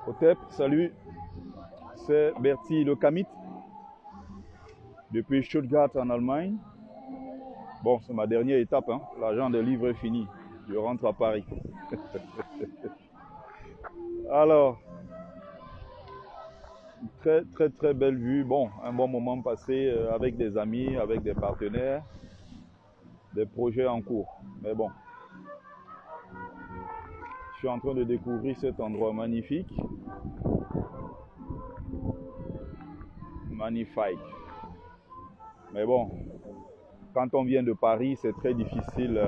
Otep, salut, c'est Bertie Le Camit, depuis Stuttgart en Allemagne. Bon, c'est ma dernière étape, hein. L'agent des livres est fini, je rentre à Paris. Alors, très belle vue, bon, un bon moment passé avec des amis, avec des partenaires, des projets en cours. Mais bon, je suis en train de découvrir cet endroit magnifique. Magnifique. Mais bon, quand on vient de Paris, c'est très difficile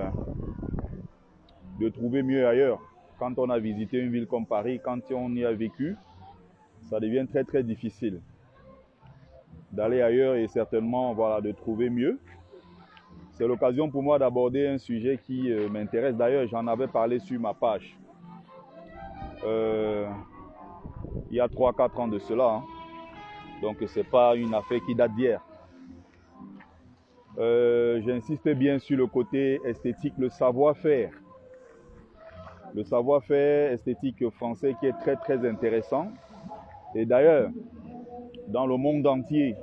de trouver mieux ailleurs. Quand on a visité une ville comme Paris, quand on y a vécu, ça devient très difficile d'aller ailleurs et certainement voilà, de trouver mieux. C'est l'occasion pour moi d'aborder un sujet qui m'intéresse. D'ailleurs, j'en avais parlé sur ma page il y a 3-4 ans de cela. Hein. Donc, ce n'est pas une affaire qui date d'hier. J'insiste bien sur le côté esthétique, le savoir-faire. Le savoir-faire esthétique français qui est très intéressant. Et d'ailleurs, dans le monde entier,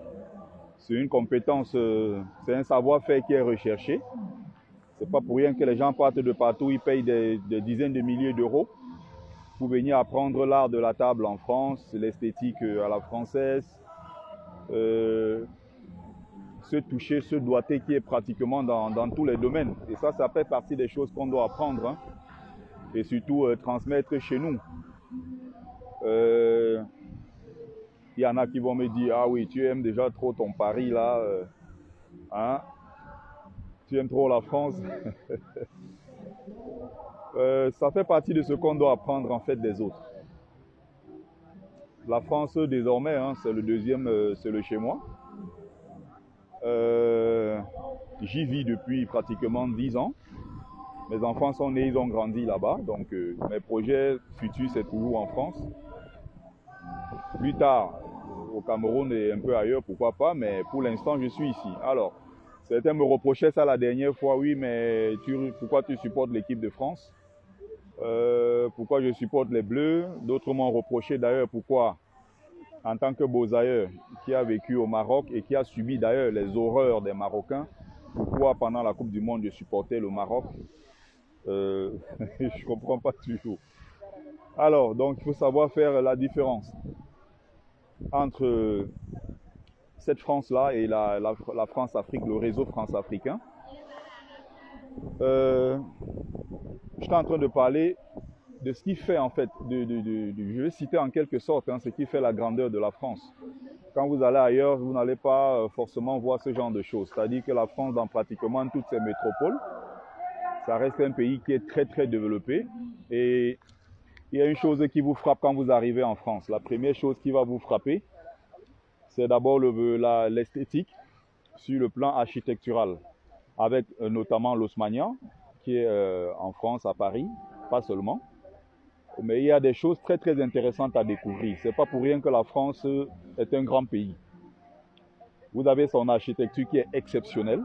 c'est une compétence, c'est un savoir-faire qui est recherché. C'est pas pour rien que les gens partent de partout, ils payent des dizaines de milliers d'euros pour venir apprendre l'art de la table en France, l'esthétique à la française, se toucher, se doiter qui est pratiquement dans tous les domaines. Et ça fait partie des choses qu'on doit apprendre, hein, et surtout transmettre chez nous. Il y en a qui vont me dire, ah oui, tu aimes déjà trop ton Paris là, hein? Tu aimes trop la France. Ça fait partie de ce qu'on doit apprendre en fait des autres. La France désormais, hein, c'est le deuxième, c'est le chez moi. J'y vis depuis pratiquement 10 ans. Mes enfants sont nés, ils ont grandi là-bas. Donc mes projets futurs, c'est toujours en France. Plus tard, au Cameroun et un peu ailleurs, pourquoi pas, mais pour l'instant, je suis ici. Alors, certains me reprochaient ça la dernière fois, oui, mais pourquoi tu supportes l'équipe de France? Pourquoi je supporte les Bleus? D'autres m'ont reproché d'ailleurs pourquoi, en tant que Bozailleur qui a vécu au Maroc et qui a subi d'ailleurs les horreurs des Marocains, pourquoi pendant la Coupe du Monde je supportais le Maroc? Je ne comprends pas toujours. Alors, donc il faut savoir faire la différence entre cette France-là et la France-Afrique, le réseau France-Africain. Je suis en train de parler de ce qui fait en fait, je vais citer en quelque sorte, hein, ce qui fait la grandeur de la France. Quand vous allez ailleurs, vous n'allez pas forcément voir ce genre de choses. C'est-à-dire que la France, dans pratiquement toutes ses métropoles, ça reste un pays qui est très développé. Et il y a une chose qui vous frappe quand vous arrivez en France. La première chose qui va vous frapper, c'est d'abord l'esthétique sur le plan architectural, avec notamment l'Haussmannien, qui est en France, à Paris, pas seulement. Mais il y a des choses très intéressantes à découvrir. Ce n'est pas pour rien que la France est un grand pays. Vous avez son architecture qui est exceptionnelle.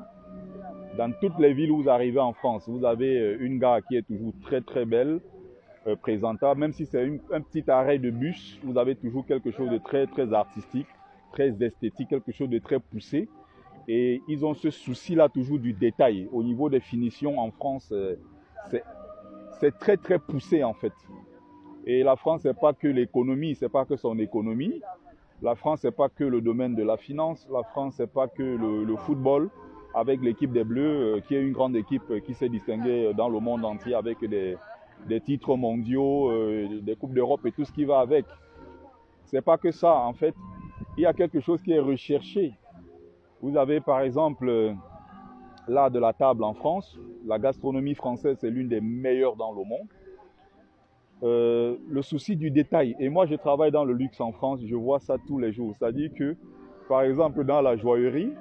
Dans toutes les villes où vous arrivez en France, vous avez une gare qui est toujours très belle, présentable. Même si c'est un petit arrêt de bus, vous avez toujours quelque chose de très artistique, très esthétique, quelque chose de très poussé. Et ils ont ce souci-là toujours du détail. Au niveau des finitions en France, c'est très poussé en fait. Et la France, c'est pas que l'économie, c'est pas que son économie. La France, c'est pas que le domaine de la finance. La France, c'est pas que le football, avec l'équipe des Bleus, qui est une grande équipe qui s'est distinguée dans le monde entier avec des titres mondiaux, des Coupes d'Europe et tout ce qui va avec. C'est pas que ça, en fait. Il y a quelque chose qui est recherché. Vous avez par exemple l'art de la table en France. La gastronomie française, c'est l'une des meilleures dans le monde. Le souci du détail. Et moi, je travaille dans le luxe en France, je vois ça tous les jours. C'est-à-dire que, par exemple, dans la joaillerie,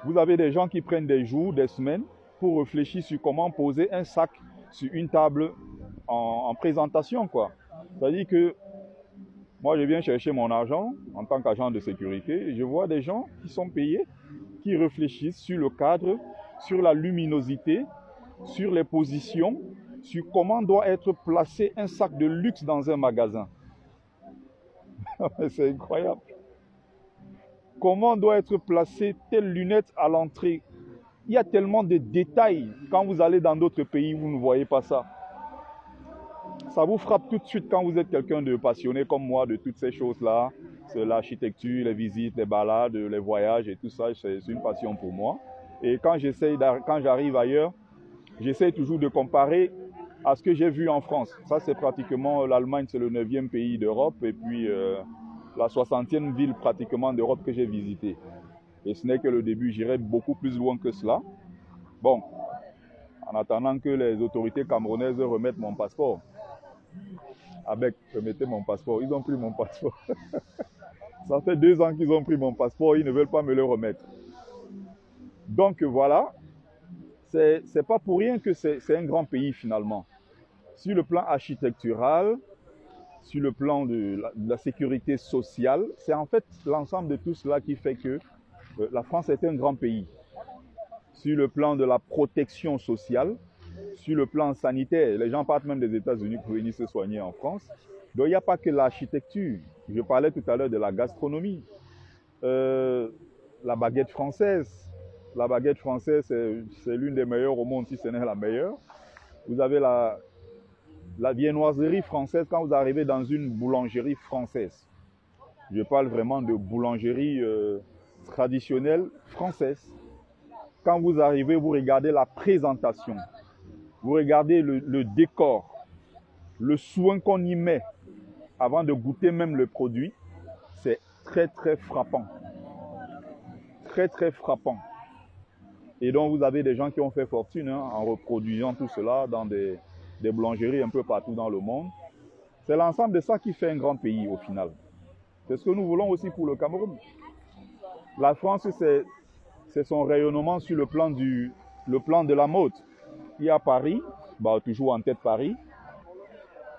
vous avez des gens qui prennent des jours, des semaines, pour réfléchir sur comment poser un sac sur une table en présentation, quoi. C'est-à-dire que moi, je viens chercher mon argent en tant qu'agent de sécurité et je vois des gens qui sont payés, qui réfléchissent sur le cadre, sur la luminosité, sur les positions, sur comment doit être placé un sac de luxe dans un magasin. C'est incroyable. Comment doit être placée telle lunette à l'entrée? Il y a tellement de détails. Quand vous allez dans d'autres pays, vous ne voyez pas ça. Ça vous frappe tout de suite quand vous êtes quelqu'un de passionné comme moi de toutes ces choses-là. C'est l'architecture, les visites, les balades, les voyages et tout ça, c'est une passion pour moi. Et quand j'arrive ailleurs, j'essaie toujours de comparer à ce que j'ai vu en France. Ça, c'est pratiquement l'Allemagne, c'est le 9e pays d'Europe et puis la 60e ville pratiquement d'Europe que j'ai visitée. Et ce n'est que le début, j'irai beaucoup plus loin que cela. Bon, en attendant que les autorités camerounaises remettent mon passeport. Avec, remettez mon passeport. Ils ont pris mon passeport. Ça fait 2 ans qu'ils ont pris mon passeport, ils ne veulent pas me le remettre. Donc voilà, c'est pas pour rien que c'est un grand pays finalement. Sur le plan architectural, sur le plan de la sécurité sociale, c'est en fait l'ensemble de tout cela qui fait que la France est un grand pays. Sur le plan de la protection sociale, sur le plan sanitaire, les gens partent même des États-Unis pour venir se soigner en France. Donc il n'y a pas que l'architecture. Je parlais tout à l'heure de la gastronomie. La baguette française. La baguette française, c'est l'une des meilleures au monde, si ce n'est la meilleure. Vous avez la viennoiserie française quand vous arrivez dans une boulangerie française. Je parle vraiment de boulangerie traditionnelle française. Quand vous arrivez, vous regardez la présentation, vous regardez le décor, le soin qu'on y met avant de goûter même le produit, c'est très très frappant. Très très frappant. Et donc vous avez des gens qui ont fait fortune en reproduisant tout cela dans des boulangeries un peu partout dans le monde. C'est l'ensemble de ça qui fait un grand pays au final. C'est ce que nous voulons aussi pour le Cameroun. La France, c'est son rayonnement sur le plan de la mode. Il y a Paris, toujours en tête Paris.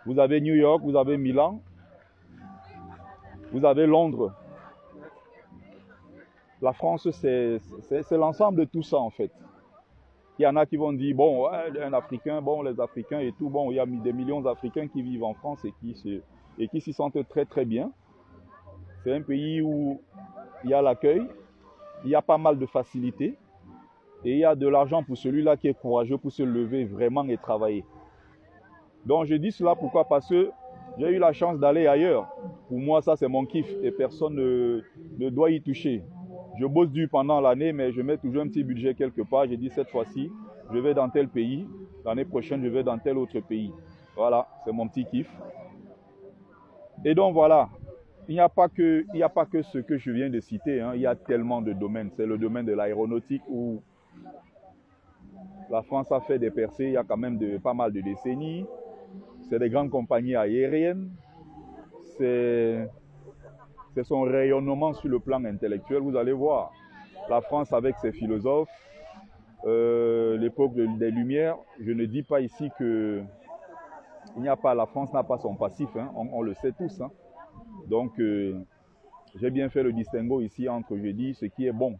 Vous avez New York, vous avez Milan, vous avez Londres. La France, c'est l'ensemble de tout ça en fait. Il y en a qui vont dire, bon, ouais, un Africain, bon, les Africains et tout, bon, il y a des millions d'Africains qui vivent en France et qui s'y sentent très très bien. C'est un pays où il y a l'accueil, il y a pas mal de facilités et il y a de l'argent pour celui-là qui est courageux pour se lever vraiment et travailler. Donc je dis cela pourquoi? Parce que j'ai eu la chance d'aller ailleurs. Pour moi, ça c'est mon kiff et personne ne doit y toucher. Je bosse dur pendant l'année, mais je mets toujours un petit budget quelque part. J'ai dit cette fois-ci, je vais dans tel pays. L'année prochaine, je vais dans tel autre pays. Voilà, c'est mon petit kiff. Et donc voilà, il n'y a pas que ce que je viens de citer. Il y a tellement de domaines. C'est le domaine de l'aéronautique où la France a fait des percées il y a quand même pas mal de décennies. C'est des grandes compagnies aériennes. C'est son rayonnement sur le plan intellectuel. Vous allez voir, la France avec ses philosophes, l'époque des Lumières, je ne dis pas ici que la France n'a pas son passif, on le sait tous. Donc, j'ai bien fait le distinguo ici entre, je dis, ce qui est bon,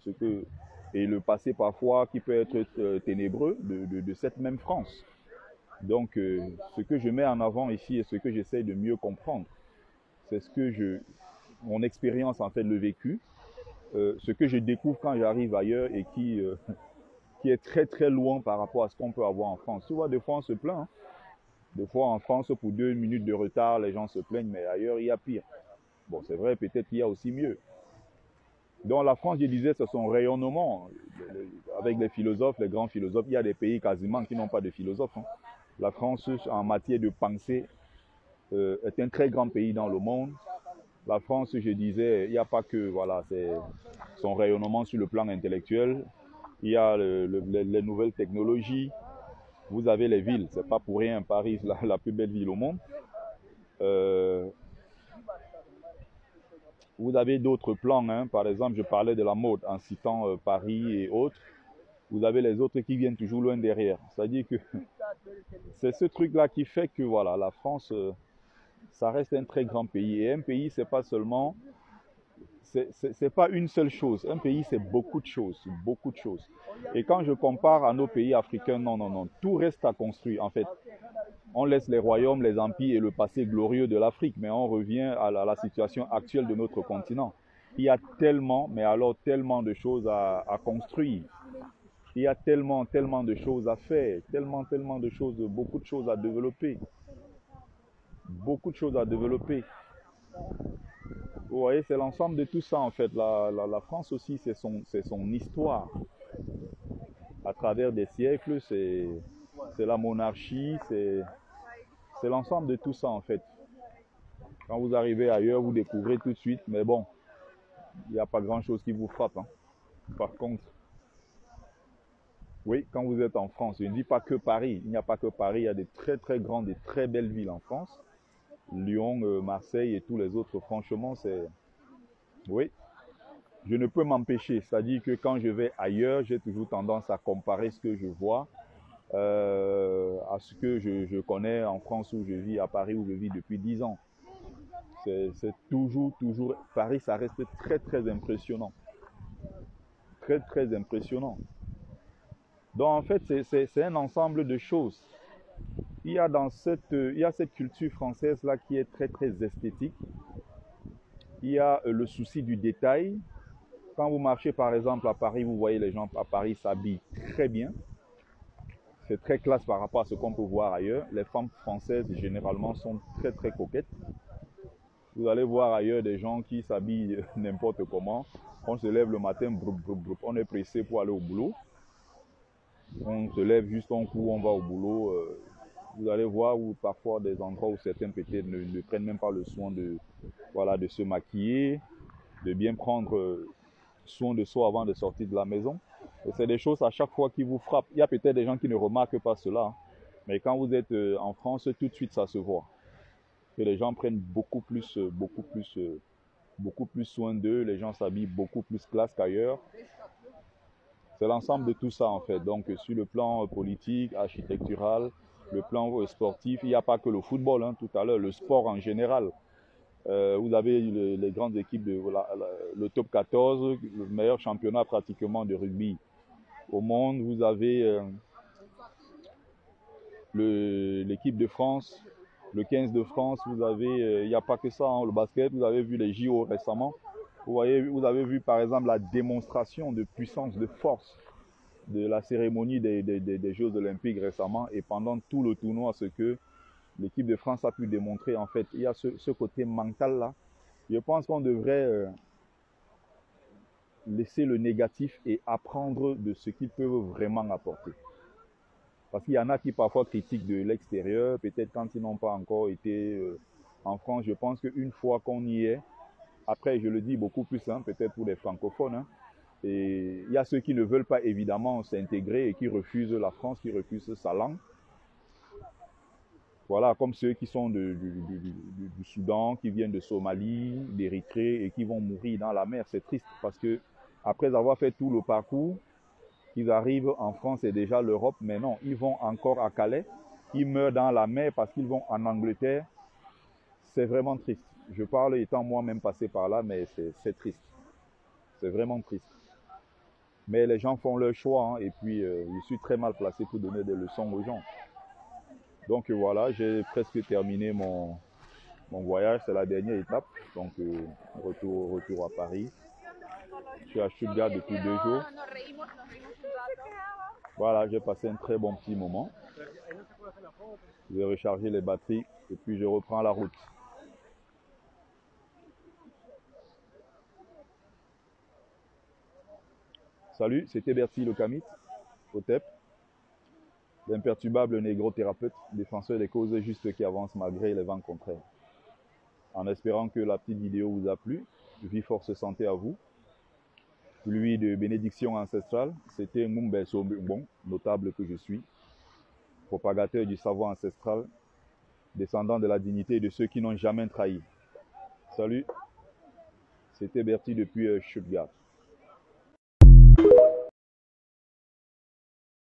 et le passé parfois qui peut être ténébreux de cette même France. Donc, ce que je mets en avant ici et ce que j'essaie de mieux comprendre, c'est mon expérience, en fait, le vécu, ce que je découvre quand j'arrive ailleurs et qui est très, très loin par rapport à ce qu'on peut avoir en France. Tu vois, des fois, on se plaint. Des fois, en France, pour 2 minutes de retard, les gens se plaignent, mais ailleurs, il y a pire. Bon, c'est vrai, peut-être qu'il y a aussi mieux. Donc, la France, je disais, c'est son rayonnement. Avec les philosophes, les grands philosophes, il y a des pays quasiment qui n'ont pas de philosophes. La France, en matière de pensée, est un très grand pays dans le monde. La France, je disais, il n'y a pas que, voilà, c'est son rayonnement sur le plan intellectuel. Il y a les nouvelles technologies. Vous avez les villes, c'est pas pour rien, Paris, la plus belle ville au monde. Vous avez d'autres plans, par exemple, je parlais de la mode en citant Paris et autres. Vous avez les autres qui viennent toujours loin derrière. C'est-à-dire que c'est ce truc-là qui fait que, voilà, la France, ça reste un très grand pays. Et un pays, c'est pas seulement c'est pas une seule chose. Un pays, c'est beaucoup de choses, beaucoup de choses. Et quand je compare à nos pays africains, non, non, non, tout reste à construire. En fait, on laisse les royaumes, les empires et le passé glorieux de l'Afrique, mais on revient à la situation actuelle de notre continent. Il y a tellement, mais alors tellement de choses à construire. Il y a tellement, tellement de choses à faire, tellement, tellement de choses, beaucoup de choses à développer. Beaucoup de choses à développer. Vous voyez, c'est l'ensemble de tout ça en fait. La France aussi, c'est son histoire. À travers des siècles, c'est la monarchie, c'est l'ensemble de tout ça en fait. Quand vous arrivez ailleurs, vous découvrez tout de suite, mais bon, il n'y a pas grand-chose qui vous frappe. Hein. Par contre, oui, quand vous êtes en France, je ne dis pas que Paris, il n'y a pas que Paris, il y a des très très grandes et très belles villes en France. Lyon, Marseille et tous les autres, franchement, c'est... Oui, je ne peux m'empêcher. C'est-à-dire que quand je vais ailleurs, j'ai toujours tendance à comparer ce que je vois à ce que je connais en France où je vis, à Paris où je vis depuis 10 ans. C'est toujours... Paris, ça reste très très impressionnant. Très très impressionnant. Donc en fait, c'est un ensemble de choses. Il y a cette culture française-là qui est très très esthétique. Il y a le souci du détail. Quand vous marchez par exemple à Paris, vous voyez les gens à Paris s'habillent très bien. C'est très classe par rapport à ce qu'on peut voir ailleurs. Les femmes françaises généralement sont très très coquettes. Vous allez voir ailleurs des gens qui s'habillent n'importe comment. On se lève le matin, on est pressé pour aller au boulot. On se lève juste en coup, on va au boulot. Vous allez voir où parfois des endroits où certains peut-être ne prennent même pas le soin de se maquiller, de bien prendre soin de soi avant de sortir de la maison. Et c'est des choses à chaque fois qui vous frappent. Il y a peut-être des gens qui ne remarquent pas cela, hein, mais quand vous êtes en France, tout de suite ça se voit. Que les gens prennent beaucoup plus soin d'eux, les gens s'habillent beaucoup plus classe qu'ailleurs. C'est l'ensemble de tout ça en fait. Donc sur le plan politique, architectural, le plan sportif, il n'y a pas que le football, hein, tout à l'heure, le sport en général. Vous avez les grandes équipes de le top 14, le meilleur championnat pratiquement de rugby au monde. Vous avez l'équipe de France, le 15 de France. Vous avez, il n'y a pas que ça, hein, le basket. Vous avez vu les JO récemment. Vous avez vu par exemple la démonstration de puissance, de force de la cérémonie des Jeux Olympiques récemment et pendant tout le tournoi, ce que l'équipe de France a pu démontrer en fait. Il y a ce côté mental là. Je pense qu'on devrait laisser le négatif et apprendre de ce qu'ils peuvent vraiment apporter. Parce qu'il y en a qui parfois critiquent de l'extérieur, peut-être quand ils n'ont pas encore été en France. Je pense qu'une fois qu'on y est, après je le dis beaucoup plus, hein, peut-être pour les francophones, hein, et il y a ceux qui ne veulent pas évidemment s'intégrer et qui refusent la France, qui refusent sa langue. Voilà, comme ceux qui sont du Soudan, qui viennent de Somalie, d'Érythrée et qui vont mourir dans la mer. C'est triste parce que après avoir fait tout le parcours, ils arrivent en France et déjà l'Europe, mais non, ils vont encore à Calais, ils meurent dans la mer parce qu'ils vont en Angleterre. C'est vraiment triste. Je parle étant moi-même passé par là, mais c'est triste. C'est vraiment triste. Mais les gens font leur choix, hein, et puis je suis très mal placé pour donner des leçons aux gens. Donc voilà, j'ai presque terminé mon voyage, c'est la dernière étape. Donc retour à Paris. Je suis à Stuttgart depuis 2 jours. Voilà, j'ai passé un très bon petit moment. Je vais recharger les batteries et puis je reprends la route. Salut, c'était Bertie Le Camit, OTEP, l'imperturbable négro-thérapeute, défenseur des causes justes qui avancent malgré les vents contraires. En espérant que la petite vidéo vous a plu, vie, force, santé à vous. Pluie de bénédiction ancestrale, c'était Mumbe Sombon, notable que je suis, propagateur du savoir ancestral, descendant de la dignité de ceux qui n'ont jamais trahi. Salut, c'était Bertie depuis Stuttgart.